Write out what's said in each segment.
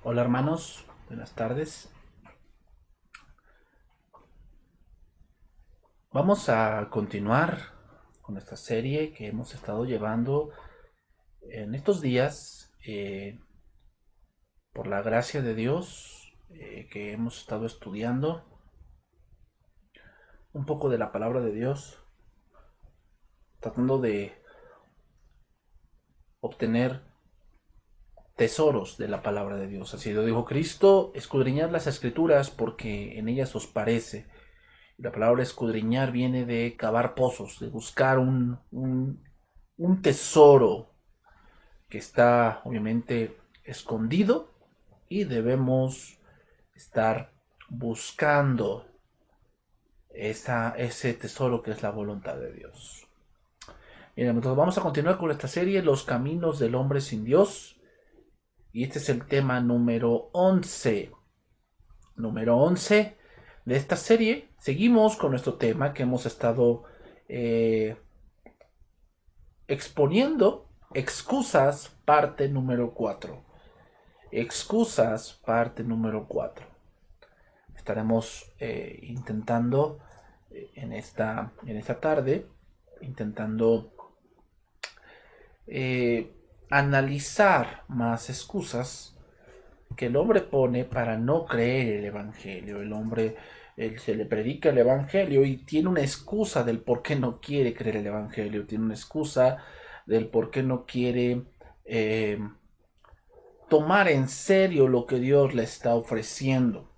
Hola hermanos, buenas tardes. Vamos a continuar con esta serie que hemos estado llevando en estos días, por la gracia de Dios, que hemos estado estudiando un poco de la palabra de Dios, tratando de obtener tesoros de la palabra de Dios. Así lo dijo Cristo: escudriñad las escrituras porque en ellas os parece. La palabra escudriñar viene de cavar pozos, de buscar un tesoro que está obviamente escondido y debemos estar buscando ese tesoro que es la voluntad de Dios. Bien, entonces vamos a continuar con esta serie, Los caminos del hombre sin Dios. Y este es el tema número 11. Número 11 de esta serie. Seguimos con nuestro tema que hemos estado eh, exponiendo. Excusas, parte número 4. Excusas, parte número 4. Estaremos intentando en esta tarde, intentando eh, analizar más excusas que el hombre pone para no creer el Evangelio. El hombre se le predica el Evangelio y tiene una excusa del por qué no quiere creer el Evangelio, tiene una excusa del por qué no quiere eh, tomar en serio lo que Dios le está ofreciendo.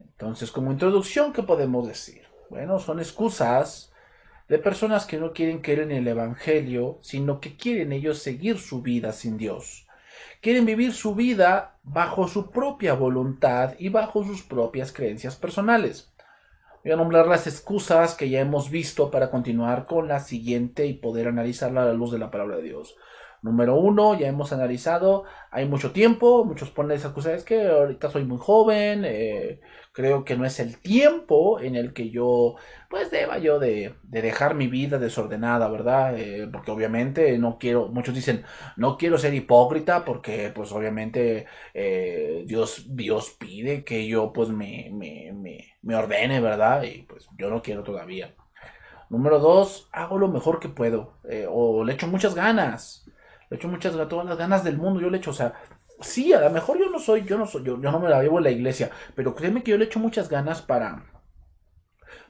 Entonces, como introducción, ¿qué podemos decir? Bueno, son excusas de personas que no quieren creer en el Evangelio, sino que quieren ellos seguir su vida sin Dios. Quieren vivir su vida bajo su propia voluntad y bajo sus propias creencias personales. Voy a nombrar las excusas que ya hemos visto para continuar con la siguiente y poder analizarla a la luz de la palabra de Dios. Número uno, ya hemos analizado, hay mucho tiempo, muchos ponen esa excusa, es que ahorita soy muy joven, creo que no es el tiempo en el que yo, pues deba yo de dejar mi vida desordenada, ¿verdad? Porque obviamente no quiero, muchos dicen, no quiero ser hipócrita porque pues obviamente Dios pide que yo pues me ordene, ¿verdad? Y pues yo no quiero todavía. Número dos, hago lo mejor que puedo. O le echo muchas ganas. Le echo muchas ganas, todas las ganas del mundo. Yo le echo, o sea, sí, a lo mejor yo no me la llevo en la iglesia. Pero créeme que yo le echo muchas ganas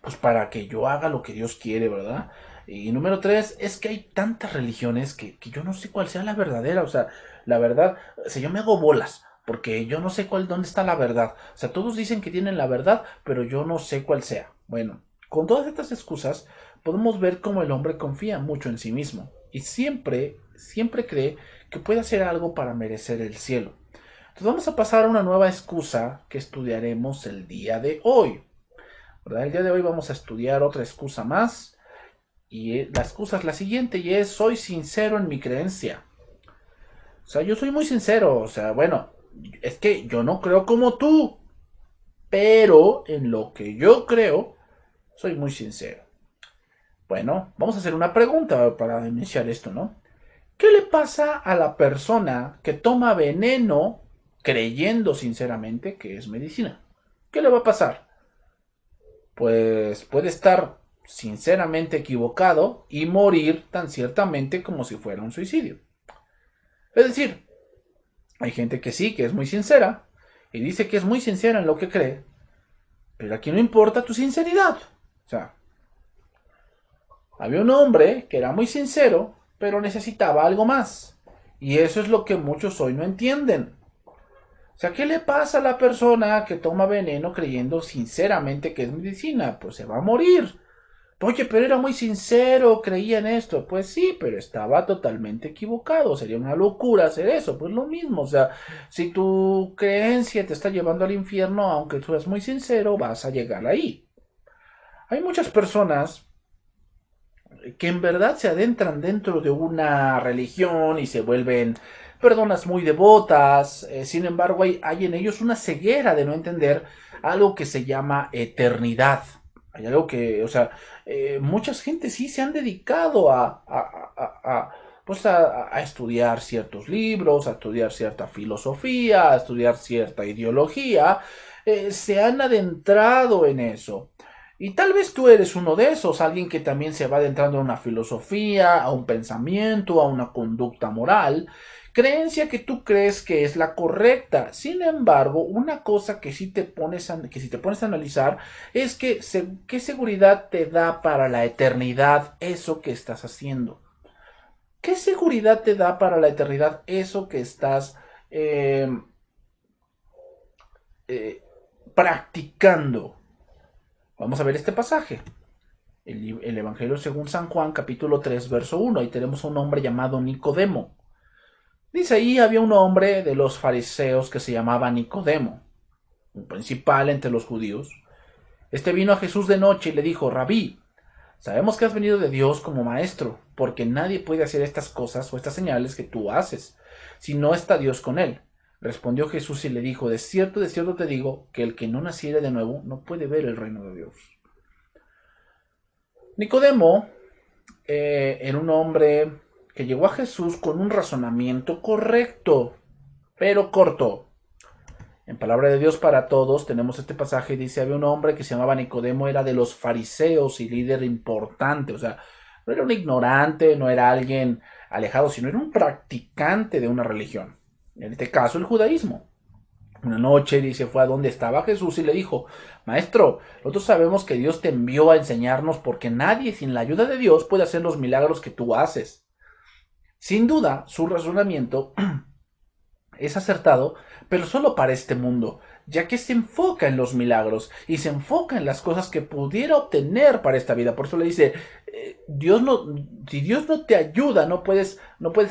pues para que yo haga lo que Dios quiere, ¿verdad? Y número tres, es que hay tantas religiones que yo no sé cuál sea la verdadera. O sea, la verdad, o sea, yo me hago bolas. Porque yo no sé dónde está la verdad. O sea, todos dicen que tienen la verdad, pero yo no sé cuál sea. Bueno, con todas estas excusas, podemos ver cómo el hombre confía mucho en sí mismo. Y siempre cree que puede hacer algo para merecer el cielo. Entonces vamos a pasar a una nueva excusa que estudiaremos el día de hoy. ¿Verdad? El día de hoy vamos a estudiar otra excusa más. Y la excusa es la siguiente y es: soy sincero en mi creencia. O sea, yo soy muy sincero. O sea, bueno, es que yo no creo como tú, pero en lo que yo creo, soy muy sincero. Bueno, vamos a hacer una pregunta para iniciar esto, ¿no? ¿Qué le pasa a la persona que toma veneno creyendo sinceramente que es medicina? ¿Qué le va a pasar? Pues puede estar sinceramente equivocado y morir tan ciertamente como si fuera un suicidio. Es decir, hay gente que sí, que es muy sincera y dice que es muy sincera en lo que cree, pero aquí no importa tu sinceridad. O sea, había un hombre que era muy sincero, pero necesitaba algo más. Y eso es lo que muchos hoy no entienden. O sea, ¿qué le pasa a la persona que toma veneno creyendo sinceramente que es medicina? Pues se va a morir. Oye, pero era muy sincero, creía en esto. Pues sí, pero estaba totalmente equivocado. Sería una locura hacer eso. Pues lo mismo. O sea, si tu creencia te está llevando al infierno, aunque tú seas muy sincero, vas a llegar ahí. Hay muchas personas que en verdad se adentran dentro de una religión y se vuelven personas muy devotas. Sin embargo, hay en ellos una ceguera de no entender algo que se llama eternidad. Hay algo que, o sea, muchas gentes sí se han dedicado pues a estudiar ciertos libros, a estudiar cierta filosofía, a estudiar cierta ideología, se han adentrado en eso. Y tal vez tú eres uno de esos, alguien que también se va adentrando a una filosofía, a un pensamiento, a una conducta moral, creencia que tú crees que es la correcta. Sin embargo, una cosa que que si te pones a analizar es que qué seguridad te da para la eternidad eso que estás haciendo. ¿Qué seguridad te da para la eternidad eso que estás eh, eh, practicando? Vamos a ver este pasaje. El Evangelio según San Juan, capítulo 3, verso 1. Ahí tenemos a un hombre llamado Nicodemo. Dice ahí había un hombre de los fariseos que se llamaba Nicodemo, un principal entre los judíos. Este vino a Jesús de noche y le dijo: Rabí, sabemos que has venido de Dios como maestro, porque nadie puede hacer estas cosas o estas señales que tú haces, si no está Dios con él. Respondió Jesús y le dijo: de cierto te digo, que el que no naciere de nuevo no puede ver el reino de Dios. Nicodemo era un hombre que llegó a Jesús con un razonamiento correcto, pero corto. En Palabra de Dios para Todos tenemos este pasaje, dice: había un hombre que se llamaba Nicodemo, era de los fariseos y líder importante, o sea, no era un ignorante, no era alguien alejado, sino era un practicante de una religión, en este caso el judaísmo. Una noche, dice, fue a donde estaba Jesús y le dijo: Maestro, nosotros sabemos que Dios te envió a enseñarnos, porque nadie sin la ayuda de Dios puede hacer los milagros que tú haces. Sin duda, su razonamiento es acertado, pero solo para este mundo, ya que se enfoca en los milagros y se enfoca en las cosas que pudiera obtener para esta vida. Por eso le dice: si Dios no te ayuda, no puedes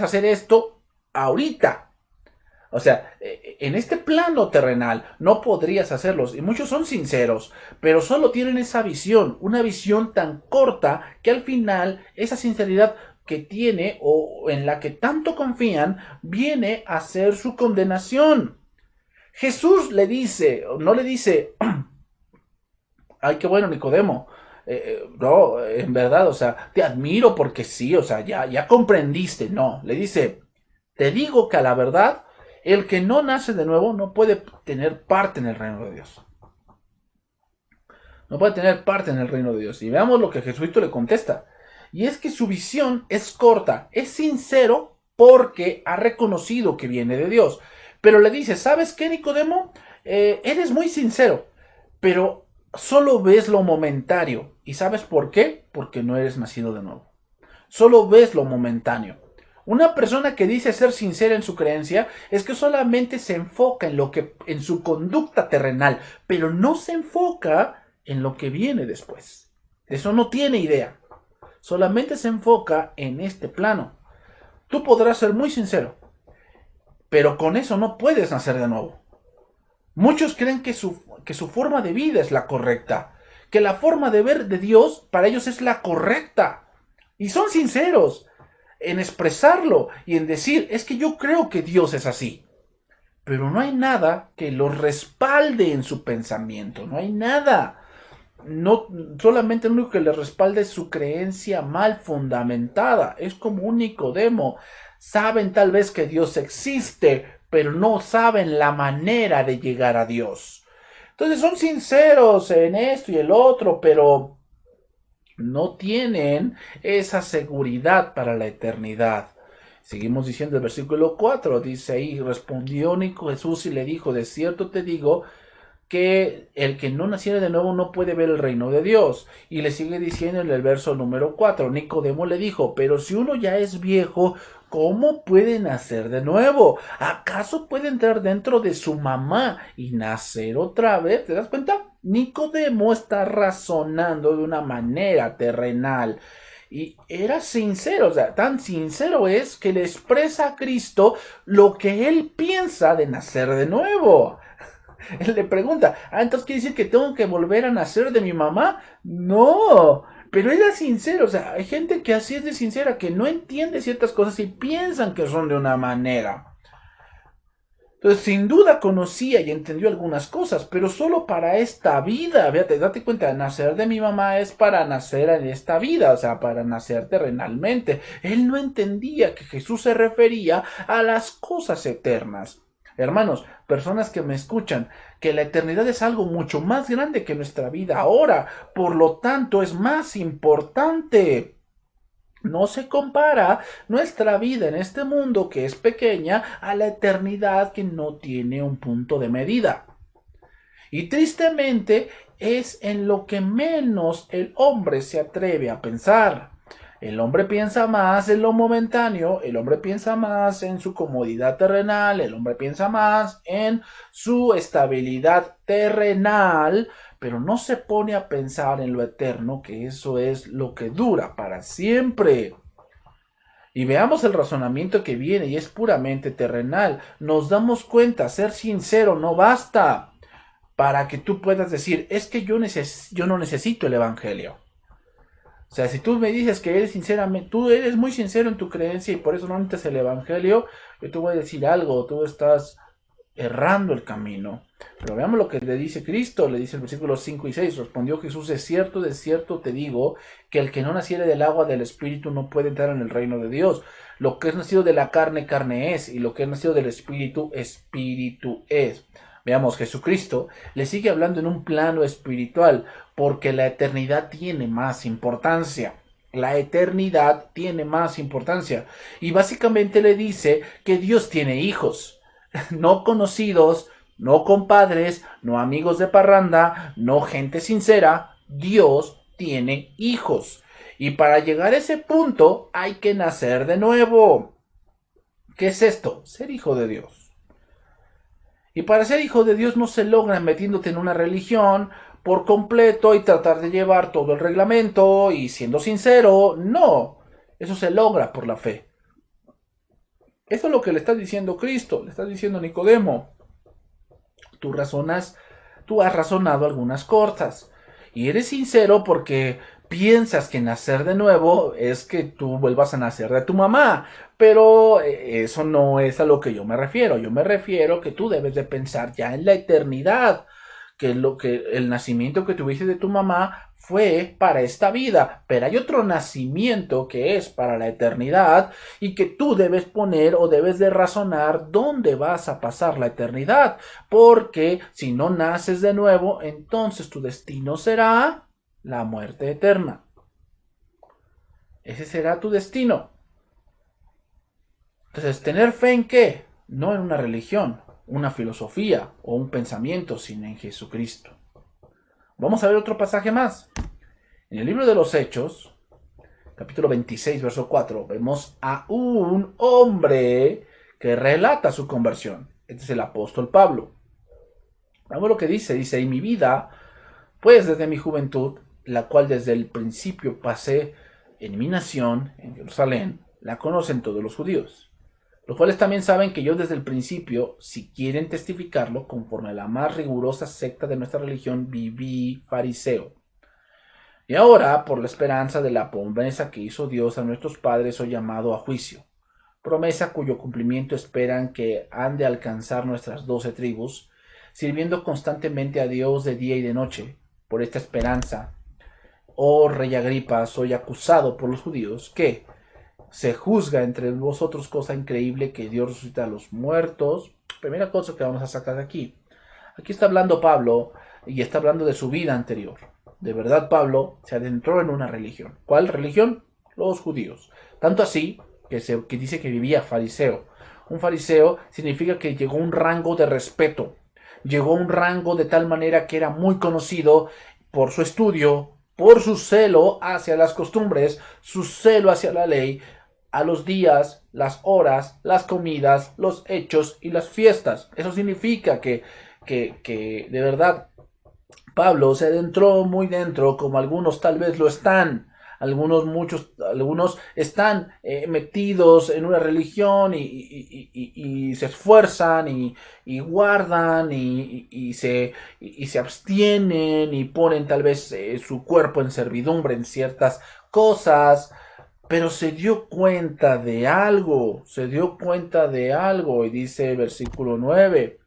hacer esto ahorita. O sea, en este plano terrenal no podrías hacerlos. Y muchos son sinceros, pero solo tienen esa visión, una visión tan corta que al final esa sinceridad que tiene o en la que tanto confían viene a ser su condenación. Jesús le dice, no le dice: ay, qué bueno, Nicodemo. No, en verdad, o sea, te admiro porque sí, o sea, ya comprendiste. No, le dice: te digo que a la verdad, el que no nace de nuevo no puede tener parte en el reino de Dios. No puede tener parte en el reino de Dios. Y veamos lo que Jesucristo le contesta. Y es que su visión es corta, es sincero porque ha reconocido que viene de Dios. Pero le dice: ¿sabes qué, Nicodemo? Eres muy sincero, pero solo ves lo momentario. ¿Y sabes por qué? Porque no eres nacido de nuevo. Solo ves lo momentáneo. Una persona que dice ser sincera en su creencia es que solamente se enfoca en su conducta terrenal, pero no se enfoca en lo que viene después. De eso no tiene idea. Solamente se enfoca en este plano. Tú podrás ser muy sincero, pero con eso no puedes nacer de nuevo. Muchos creen que su forma de vida es la correcta, que la forma de ver de Dios para ellos es la correcta. Y son sinceros en expresarlo y en decir: es que yo creo que Dios es así. Pero no hay nada que los respalde en su pensamiento, no hay nada. No, solamente lo único que le respalda es su creencia mal fundamentada. Es como un Nicodemo. Saben tal vez que Dios existe, pero no saben la manera de llegar a Dios. Entonces son sinceros en esto y el otro, pero no tienen esa seguridad para la eternidad. Seguimos diciendo el versículo 4, dice ahí: respondió Jesús y le dijo: de cierto te digo, que el que no naciera de nuevo no puede ver el reino de Dios. Y le sigue diciendo en el verso número 4, Nicodemo le dijo: pero si uno ya es viejo, ¿cómo puede nacer de nuevo? ¿Acaso puede entrar dentro de su mamá y nacer otra vez? ¿Te das cuenta? Nicodemo está razonando de una manera terrenal. Y era sincero, o sea, tan sincero es que le expresa a Cristo lo que él piensa de nacer de nuevo. Él le pregunta: entonces quiere decir que tengo que volver a nacer de mi mamá. No, pero era sincero. O sea, hay gente que así es de sincera, que no entiende ciertas cosas y piensan que son de una manera. Entonces, sin duda conocía y entendió algunas cosas, pero solo para esta vida. Fíjate, date cuenta, nacer de mi mamá es para nacer en esta vida, o sea, para nacer terrenalmente. Él no entendía que Jesús se refería a las cosas eternas. Hermanos, personas que me escuchan, que la eternidad es algo mucho más grande que nuestra vida ahora, por lo tanto es más importante. No se compara nuestra vida en este mundo, que es pequeña, a la eternidad, que no tiene un punto de medida. Y tristemente es en lo que menos el hombre se atreve a pensar. El hombre piensa más en lo momentáneo, el hombre piensa más en su comodidad terrenal, el hombre piensa más en su estabilidad terrenal, pero no se pone a pensar en lo eterno, que eso es lo que dura para siempre. Y veamos el razonamiento que viene y es puramente terrenal. Nos damos cuenta, ser sincero no basta para que tú puedas decir, es que yo no necesito el Evangelio. O sea, si tú me dices que eres sinceramente, tú eres muy sincero en tu creencia y por eso no necesitas el Evangelio, yo te voy a decir algo, tú estás errando el camino. Pero veamos lo que le dice Cristo, le dice el versículo 5 y 6. Respondió Jesús: de cierto te digo, que el que no naciere del agua del Espíritu no puede entrar en el reino de Dios. Lo que es nacido de la carne, carne es, y lo que es nacido del Espíritu, Espíritu es. Veamos, Jesucristo le sigue hablando en un plano espiritual, porque la eternidad tiene más importancia. La eternidad tiene más importancia. Y básicamente le dice que Dios tiene hijos, no conocidos, no compadres, no amigos de parranda, no gente sincera. Dios tiene hijos. Y para llegar a ese punto hay que nacer de nuevo. ¿Qué es esto? Ser hijo de Dios. Y para ser hijo de Dios no se logra metiéndote en una religión por completo y tratar de llevar todo el reglamento y siendo sincero. No, eso se logra por la fe. Eso es lo que le está diciendo Cristo, le está diciendo Nicodemo. Tú has razonado algunas cosas y eres sincero porque piensas que nacer de nuevo es que tú vuelvas a nacer de tu mamá, pero eso no es a lo que yo me refiero. Yo me refiero que tú debes de pensar ya en la eternidad, que el nacimiento que tuviste de tu mamá fue para esta vida, pero hay otro nacimiento que es para la eternidad y que tú debes poner o debes de razonar dónde vas a pasar la eternidad, porque si no naces de nuevo, entonces tu destino será la muerte eterna. Ese será tu destino. Entonces, ¿tener fe en qué? No en una religión, una filosofía o un pensamiento, sino en Jesucristo. Vamos a ver otro pasaje más. En el libro de los Hechos, capítulo 26, verso 4, vemos a un hombre que relata su conversión. Este es el apóstol Pablo. Vamos lo que dice. Dice: y mi vida, pues desde mi juventud, la cual desde el principio pasé en mi nación, en Jerusalén, la conocen todos los judíos, los cuales también saben que yo desde el principio, si quieren testificarlo, conforme a la más rigurosa secta de nuestra religión, viví fariseo. Y ahora, por la esperanza de la promesa que hizo Dios a nuestros padres, soy llamado a juicio. Promesa cuyo cumplimiento esperan que han de alcanzar nuestras 12 tribus, sirviendo constantemente a Dios de día y de noche. Por esta esperanza, oh rey Agripa, soy acusado por los judíos que se juzga entre vosotros cosa increíble, que Dios resucita a los muertos. Primera cosa que vamos a sacar de aquí. Aquí está hablando Pablo y está hablando de su vida anterior. De verdad, Pablo se adentró en una religión. ¿Cuál religión? Los judíos. Tanto así que dice que vivía fariseo. Un fariseo significa que llegó a un rango de respeto. Llegó a un rango de tal manera que era muy conocido por su estudio, por su celo hacia las costumbres, su celo hacia la ley, a los días, las horas, las comidas, los hechos y las fiestas. Eso significa que de verdad Pablo se adentró muy dentro, como algunos tal vez lo están. Algunos están metidos en una religión y se esfuerzan y guardan y se abstienen y ponen tal vez su cuerpo en servidumbre en ciertas cosas. pero se dio cuenta de algo, y dice el versículo 9.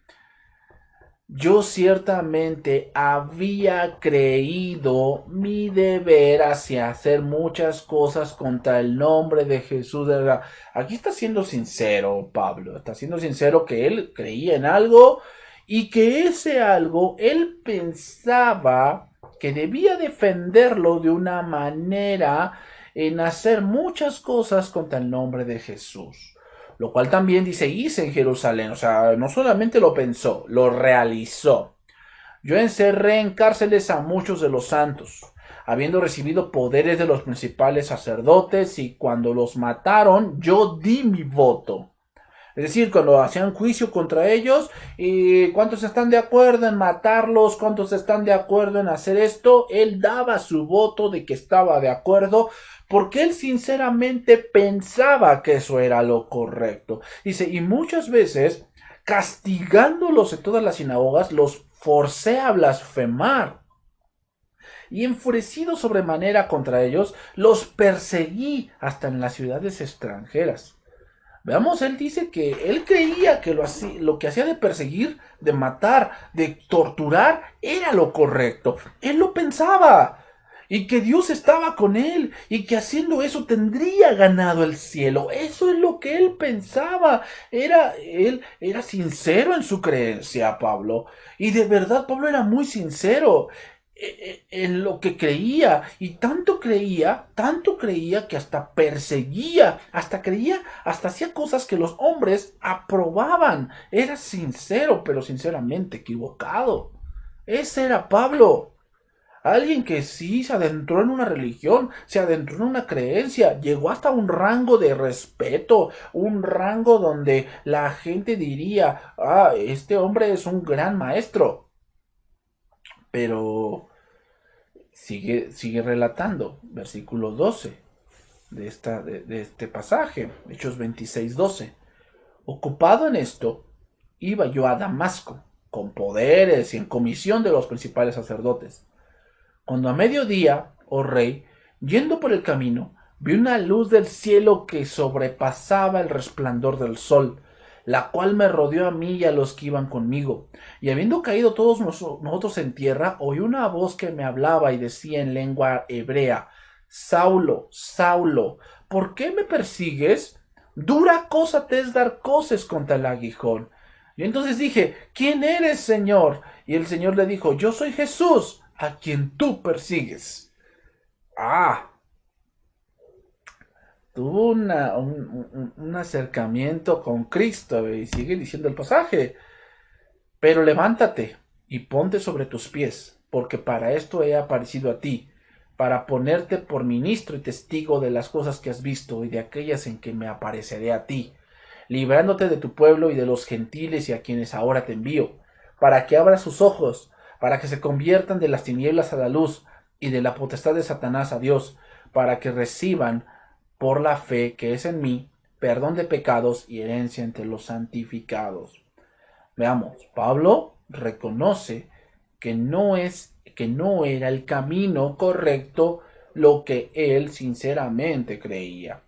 Yo ciertamente había creído mi deber hacia hacer muchas cosas contra el nombre de Jesús de verdad. Aquí está siendo sincero Pablo, está siendo sincero que él creía en algo y que ese algo él pensaba que debía defenderlo de una manera en hacer muchas cosas contra el nombre de Jesús. Lo cual también dice hice en Jerusalén. O sea, no solamente lo pensó, lo realizó. Yo encerré en cárceles a muchos de los santos, habiendo recibido poderes de los principales sacerdotes, y cuando los mataron, yo di mi voto. Es decir, cuando hacían juicio contra ellos, y cuántos están de acuerdo en matarlos, cuántos están de acuerdo en hacer esto, él daba su voto de que estaba de acuerdo, porque él sinceramente pensaba que eso era lo correcto. Dice, y muchas veces, castigándolos en todas las sinagogas, los forcé a blasfemar. Y enfurecido sobremanera contra ellos, los perseguí hasta en las ciudades extranjeras. Veamos, él dice que él creía que lo que hacía de perseguir, de matar, de torturar, era lo correcto. Él lo pensaba. Y que Dios estaba con él. Y que haciendo eso tendría ganado el cielo. Eso es lo que él pensaba. Él era sincero en su creencia, Pablo. Y de verdad, Pablo era muy sincero en lo que creía, y tanto creía que hasta perseguía, hasta hacía cosas que los hombres aprobaban. Era sincero, pero sinceramente equivocado. Ese era Pablo. Alguien que sí se adentró en una religión, se adentró en una creencia, llegó hasta un rango de respeto, un rango donde la gente diría, este hombre es un gran maestro. Pero sigue relatando, versículo 12 de este pasaje, Hechos 26:12. Ocupado en esto, iba yo a Damasco, con poderes y en comisión de los principales sacerdotes. Cuando a mediodía, oh rey, yendo por el camino, vi una luz del cielo que sobrepasaba el resplandor del sol, la cual me rodeó a mí y a los que iban conmigo. Y habiendo caído todos nosotros en tierra, oí una voz que me hablaba y decía en lengua hebrea: Saulo, Saulo, ¿por qué me persigues? Dura cosa te es dar coces contra el aguijón. Y entonces dije: ¿Quién eres, Señor? Y el Señor le dijo: Yo soy Jesús, a quien tú persigues. Tuvo un acercamiento con Cristo, y sigue diciendo el pasaje. Pero levántate y ponte sobre tus pies, porque para esto he aparecido a ti, para ponerte por ministro y testigo de las cosas que has visto y de aquellas en que me apareceré a ti, librándote de tu pueblo y de los gentiles y a quienes ahora te envío, para que abras sus ojos, para que se conviertan de las tinieblas a la luz y de la potestad de Satanás a Dios, para que reciban por la fe que es en mí perdón de pecados y herencia entre los santificados. Veamos, Pablo reconoce que no era el camino correcto lo que él sinceramente creía,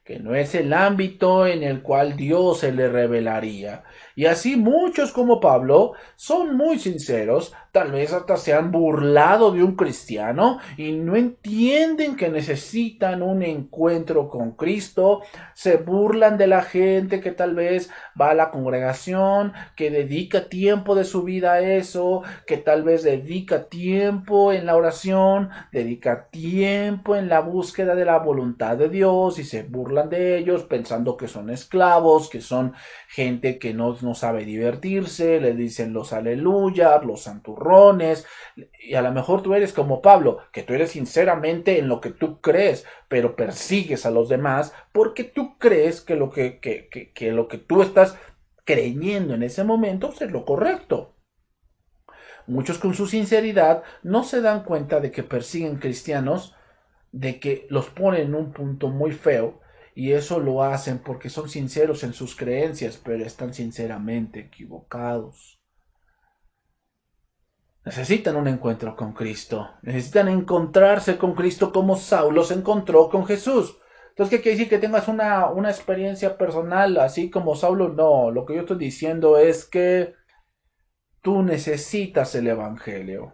que no es el ámbito en el cual Dios se le revelaría. Y así muchos como Pablo son muy sinceros, tal vez hasta se han burlado de un cristiano y no entienden que necesitan un encuentro con Cristo, se burlan de la gente que tal vez va a la congregación, que dedica tiempo de su vida a eso, que tal vez dedica tiempo en la oración, dedica tiempo en la búsqueda de la voluntad de Dios, y se burlan de ellos pensando que son esclavos, que son gente que no sabe divertirse, le dicen los aleluyas, los santurrones, y a lo mejor tú eres como Pablo, que tú eres sinceramente en lo que tú crees, pero persigues a los demás porque tú crees que lo que tú estás creyendo en ese momento es lo correcto. Muchos con su sinceridad no se dan cuenta de que persiguen cristianos, de que los ponen en un punto muy feo, y eso lo hacen porque son sinceros en sus creencias, pero están sinceramente equivocados. Necesitan un encuentro con Cristo, necesitan encontrarse con Cristo como Saulo se encontró con Jesús. Entonces, ¿qué quiere decir? Que tengas una experiencia personal, así como Saulo. No, lo que yo estoy diciendo es que tú necesitas el Evangelio.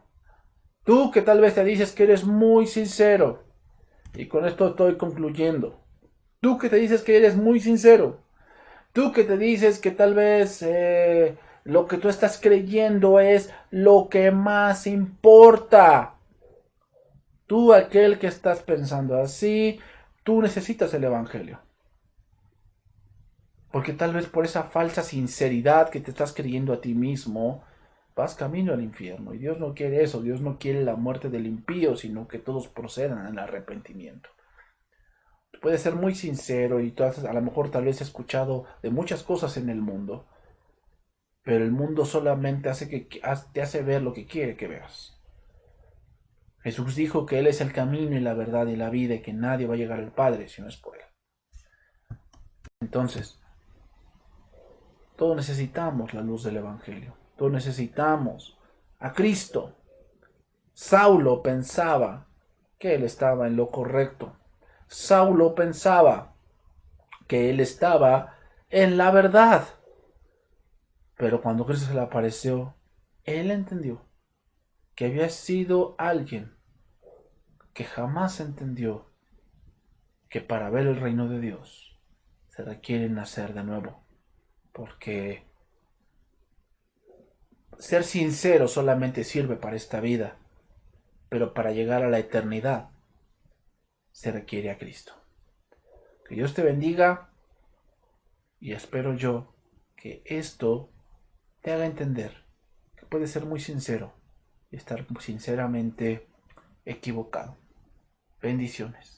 Tú que tal vez te dices que eres muy sincero, y con esto estoy concluyendo. Tú que te dices que eres muy sincero. Tú que te dices que tal vez lo que tú estás creyendo es lo que más importa. Tú, aquel que estás pensando así, tú necesitas el Evangelio. Porque tal vez por esa falsa sinceridad que te estás creyendo a ti mismo, vas camino al infierno. Y Dios no quiere eso. Dios no quiere la muerte del impío, sino que todos procedan al arrepentimiento. Puedes ser muy sincero y tú a lo mejor tal vez has escuchado de muchas cosas en el mundo, pero el mundo solamente te hace ver lo que quiere que veas. Jesús dijo que Él es el camino y la verdad y la vida y que nadie va a llegar al Padre si no es por Él. Entonces, todos necesitamos la luz del Evangelio. Todos necesitamos a Cristo. Saulo pensaba que él estaba en lo correcto. Saulo pensaba que él estaba en la verdad. Pero cuando Cristo se le apareció, él entendió que había sido alguien que jamás entendió que para ver el reino de Dios se requiere nacer de nuevo. Porque ser sincero solamente sirve para esta vida, pero para llegar a la eternidad se requiere a Cristo. Que Dios te bendiga y espero yo que esto te haga entender que puedes ser muy sincero y estar sinceramente equivocado. Bendiciones.